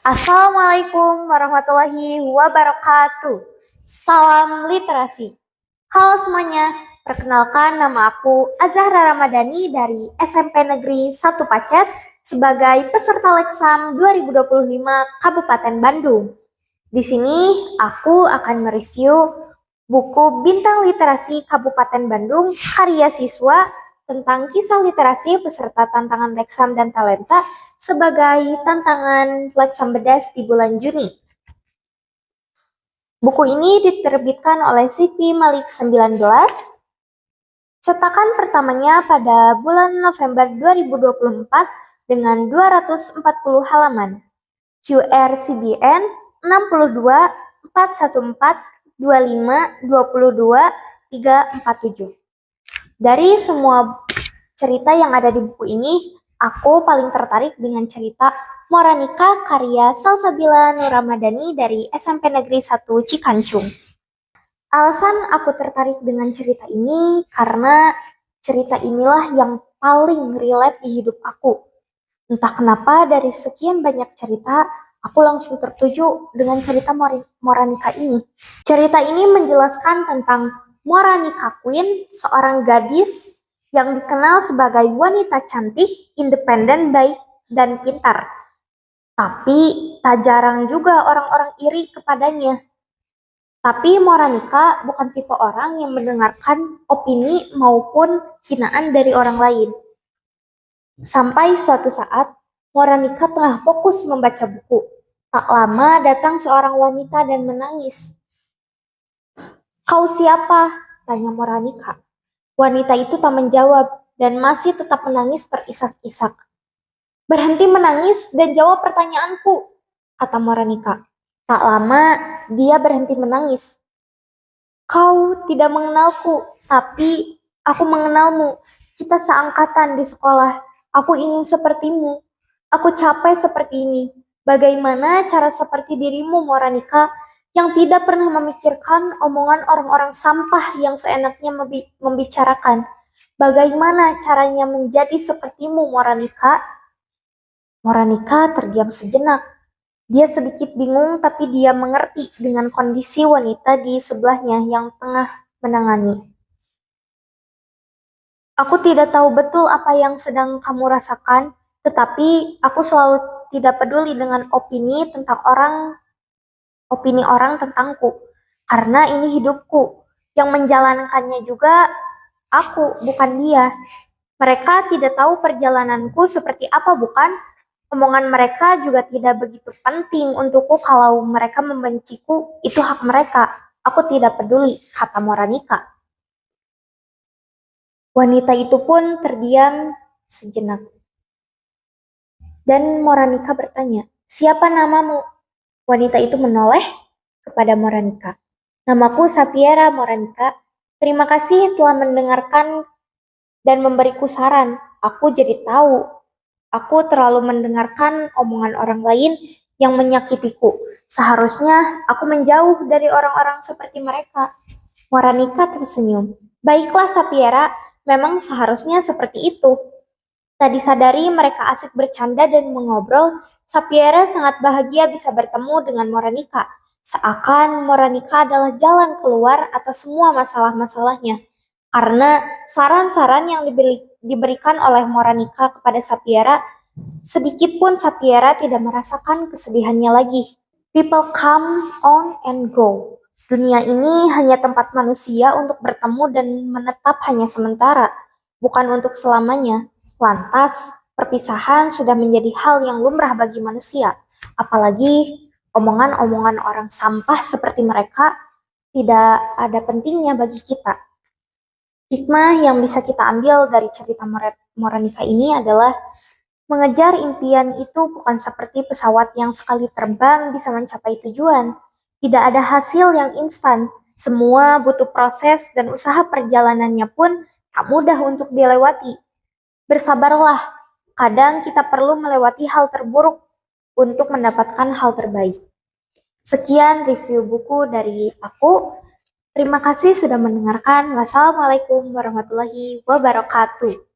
Assalamualaikum warahmatullahi wabarakatuh. Salam literasi. Halo semuanya, perkenalkan nama aku Azahra Ramadhani dari SMP Negeri 1 Pacet sebagai peserta Leksam 2025 Kabupaten Bandung. Di sini aku akan mereview buku Bintang Literasi Kabupaten Bandung karya siswa tentang kisah literasi beserta tantangan Leksam dan Talenta sebagai tantangan Leksam Bedas di bulan Juni. Buku ini diterbitkan oleh CV Malik 19. Cetakan pertamanya pada bulan November 2024 dengan 240 halaman. QR CBN 62 414 25 22 347. Dari semua cerita yang ada di buku ini, aku paling tertarik dengan cerita Moranika karya Salsabila Nur Ramadhani dari SMP Negeri 1 Cikancung. Alasan aku tertarik dengan cerita ini karena cerita inilah yang paling relate di hidup aku. Entah kenapa dari sekian banyak cerita, aku langsung tertuju dengan cerita Moranika ini. Cerita ini menjelaskan tentang Moranika Queen, seorang gadis yang dikenal sebagai wanita cantik, independen, baik, dan pintar. Tapi tak jarang juga orang-orang iri kepadanya. Tapi Moranika bukan tipe orang yang mendengarkan opini maupun hinaan dari orang lain. Sampai suatu saat, Moranika tengah fokus membaca buku. Tak lama datang seorang wanita dan menangis. "Kau siapa?" tanya Moranika. Wanita itu tak menjawab dan masih tetap menangis terisak-isak. "Berhenti menangis dan jawab pertanyaanku," kata Moranika. Tak lama dia berhenti menangis. "Kau tidak mengenalku, tapi aku mengenalmu. Kita seangkatan di sekolah. Aku ingin sepertimu. Aku capek seperti ini. Bagaimana cara seperti dirimu, Moranika, yang tidak pernah memikirkan omongan orang-orang sampah yang seenaknya membicarakan? Bagaimana caranya menjadi sepertimu, Moranika?" Moranika terdiam sejenak. Dia sedikit bingung, tapi dia mengerti dengan kondisi wanita di sebelahnya yang tengah menangani. "Aku tidak tahu betul apa yang sedang kamu rasakan, tetapi aku selalu tidak peduli dengan opini orang tentangku, karena ini hidupku. Yang menjalankannya juga aku, bukan dia. Mereka tidak tahu perjalananku seperti apa, bukan? Omongan mereka juga tidak begitu penting untukku. Kalau mereka membenciku, itu hak mereka. Aku tidak peduli," kata Moranika. Wanita itu pun terdiam sejenak. Dan Moranika bertanya, "Siapa namamu?" Wanita itu menoleh kepada Moranika. "Namaku Sapiera, Moranika. Terima kasih telah mendengarkan dan memberiku saran. Aku jadi tahu. Aku terlalu mendengarkan omongan orang lain yang menyakitiku. Seharusnya aku menjauh dari orang-orang seperti mereka." Moranika tersenyum. "Baiklah Sapiera, memang seharusnya seperti itu." Tak disadari mereka asik bercanda dan mengobrol. Sapiera sangat bahagia bisa bertemu dengan Moranika. Seakan Moranika adalah jalan keluar atas semua masalah-masalahnya. Karena saran-saran yang diberikan oleh Moranika kepada Sapiera, sedikit pun Sapiera tidak merasakan kesedihannya lagi. People come on and go. Dunia ini hanya tempat manusia untuk bertemu dan menetap hanya sementara, bukan untuk selamanya. Lantas, perpisahan sudah menjadi hal yang lumrah bagi manusia. Apalagi omongan-omongan orang sampah seperti mereka tidak ada pentingnya bagi kita. Hikmah yang bisa kita ambil dari cerita Moranika ini adalah mengejar impian itu bukan seperti pesawat yang sekali terbang bisa mencapai tujuan. Tidak ada hasil yang instan. Semua butuh proses dan usaha perjalanannya pun tak mudah untuk dilewati. Bersabarlah, kadang kita perlu melewati hal terburuk untuk mendapatkan hal terbaik. Sekian review buku dari aku. Terima kasih sudah mendengarkan. Wassalamualaikum warahmatullahi wabarakatuh.